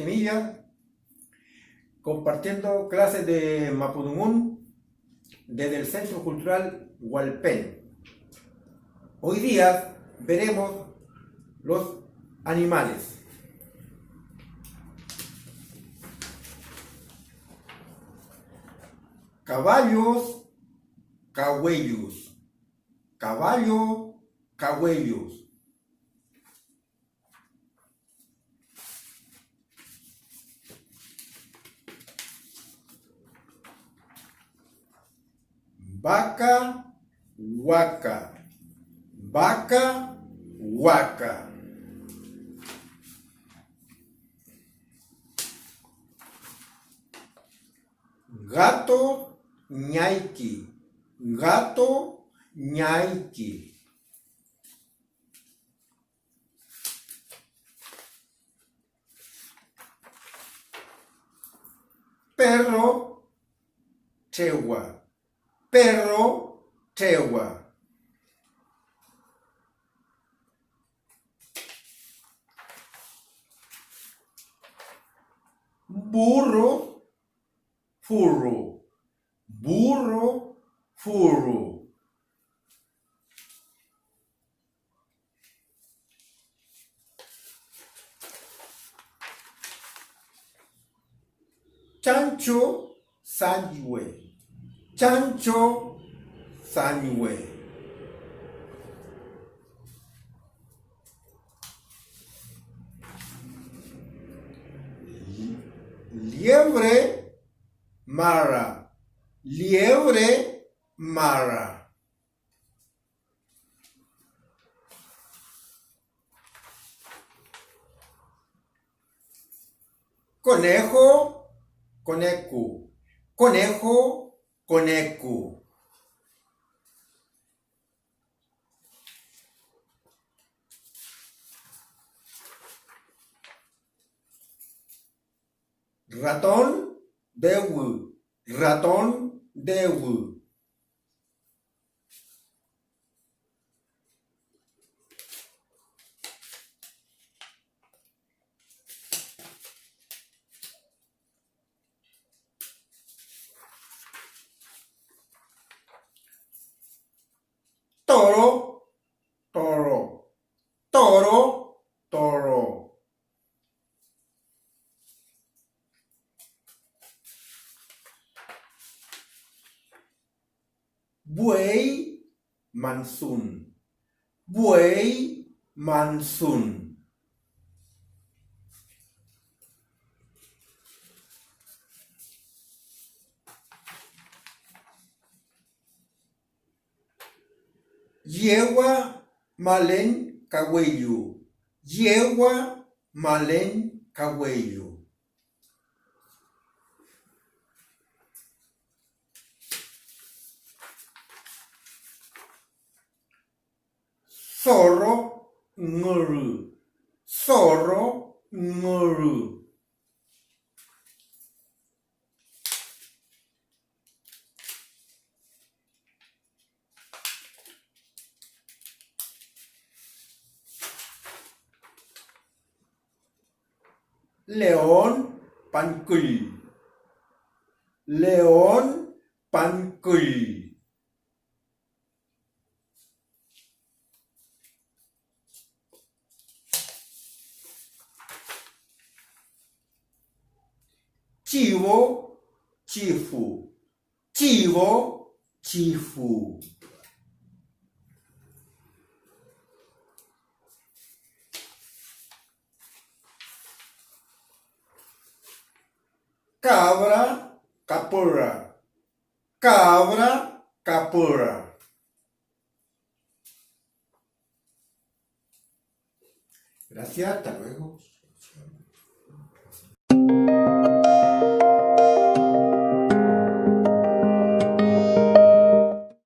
Millas, compartiendo clases de Mapudungun desde el Centro Cultural Hualpén. Hoy día veremos los animales. Caballos, cahuellos. Caballo, cahuellos. Vaca, huaca. Vaca, huaca. Gato, ñaiqui. Gato, ñaiqui. Perro, chegua. Perro, chegua. Burro, furro. Burro, furro. Chancho, sanyue. Chancho, sanyue. Liebre, mara. Liebre, mara. Conejo, coneco. Conejo, coneco. Ratón, dewu. Ratón, dewu. Toro, toro. Toro, toro. Buey, mansun. Buey, mansun. Yegua, malen, cahuello. Yegua, malen, cahuello. Zorro, nguru. Zorro, nguru. León, pancul. León, pancul. Chivo, chifu. Chivo, chifu. Cabra, capura. Cabra, capura. Gracias, hasta luego.